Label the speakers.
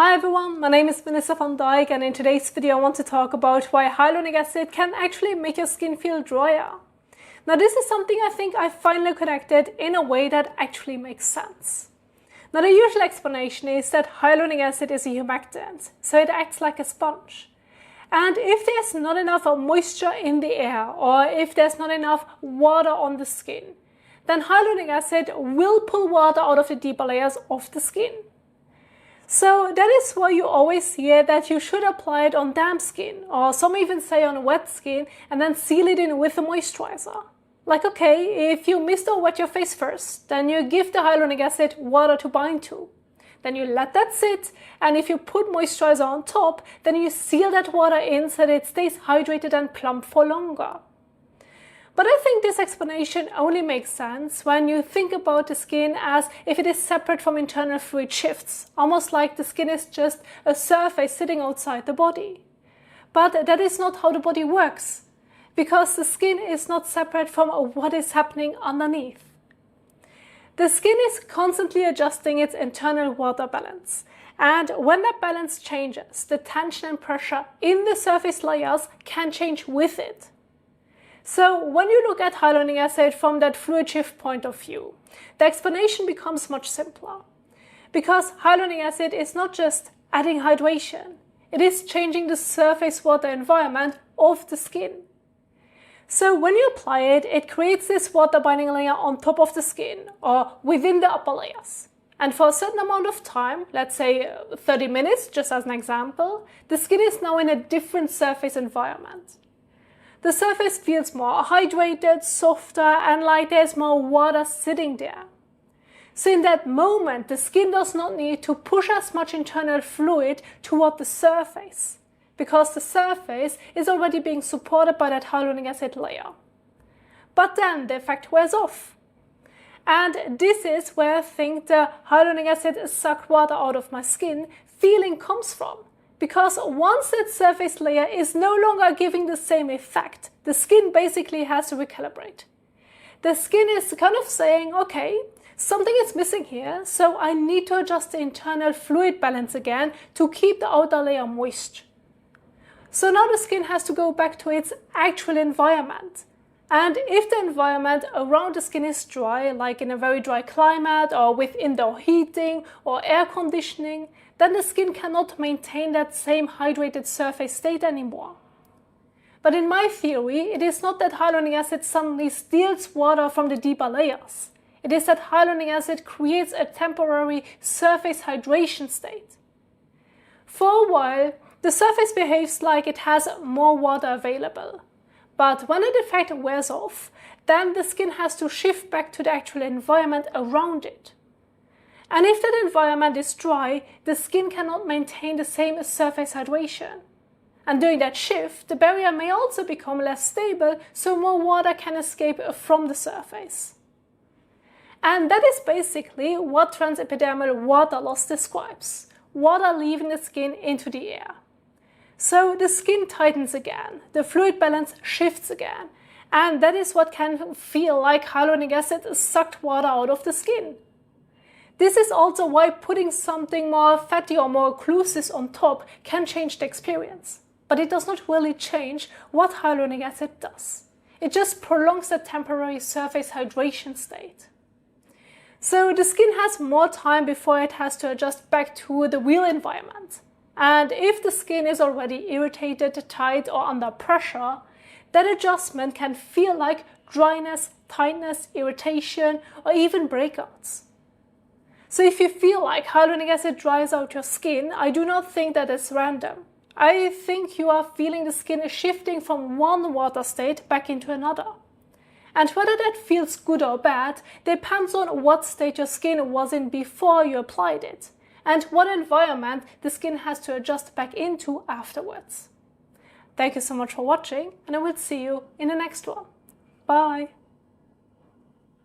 Speaker 1: Hi everyone, my name is Vanessa van Dijk, and in today's video I want to talk about why hyaluronic acid can actually make your skin feel drier. Now this is something I think I finally connected in a way that actually makes sense. Now the usual explanation is that hyaluronic acid is a humectant, so it acts like a sponge. And if there's not enough moisture in the air, or if there's not enough water on the skin, then hyaluronic acid will pull water out of the deeper layers of the skin. So that is why you always hear that you should apply it on damp skin, or some even say on wet skin, and then seal it in with a moisturizer. Like, okay, if you mist or wet your face first, then you give the hyaluronic acid water to bind to. Then you let that sit, and if you put moisturizer on top, then you seal that water in so that it stays hydrated and plump for longer. But I think this explanation only makes sense when you think about the skin as if it is separate from internal fluid shifts, almost like the skin is just a surface sitting outside the body. But that is not how the body works, because the skin is not separate from what is happening underneath. The skin is constantly adjusting its internal water balance, and when that balance changes, the tension and pressure in the surface layers can change with it. So when you look at hyaluronic acid from that fluid shift point of view, the explanation becomes much simpler. Because hyaluronic acid is not just adding hydration, it is changing the surface water environment of the skin. So when you apply it, it creates this water binding layer on top of the skin or within the upper layers. And for a certain amount of time, let's say 30 minutes, just as an example, the skin is now in a different surface environment. The surface feels more hydrated, softer, and like there's more water sitting there. So in that moment, the skin does not need to push as much internal fluid toward the surface, because the surface is already being supported by that hyaluronic acid layer. But then the effect wears off. And this is where I think the hyaluronic acid sucked water out of my skin feeling comes from. Because once that surface layer is no longer giving the same effect, the skin basically has to recalibrate. The skin is kind of saying, okay, something is missing here, so I need to adjust the internal fluid balance again to keep the outer layer moist. So now the skin has to go back to its actual environment. And if the environment around the skin is dry, like in a very dry climate or with indoor heating or air conditioning, then the skin cannot maintain that same hydrated surface state anymore. But in my theory, it is not that hyaluronic acid suddenly steals water from the deeper layers. It is that hyaluronic acid creates a temporary surface hydration state. For a while, the surface behaves like it has more water available. But when the effect wears off, then the skin has to shift back to the actual environment around it. And if that environment is dry, the skin cannot maintain the same surface hydration. And during that shift, the barrier may also become less stable, so more water can escape from the surface. And that is basically what transepidermal water loss describes: water leaving the skin into the air. So the skin tightens again, the fluid balance shifts again, and that is what can feel like hyaluronic acid sucked water out of the skin. This is also why putting something more fatty or more occlusive on top can change the experience. But it does not really change what hyaluronic acid does. It just prolongs the temporary surface hydration state. So the skin has more time before it has to adjust back to the real environment. And if the skin is already irritated, tight, or under pressure, that adjustment can feel like dryness, tightness, irritation, or even breakouts. So if you feel like hyaluronic acid dries out your skin, I do not think that is random. I think you are feeling the skin is shifting from one water state back into another. And whether that feels good or bad depends on what state your skin was in before you applied it, and what environment the skin has to adjust back into afterwards. Thank you so much for watching, and I will see you in the next one. Bye!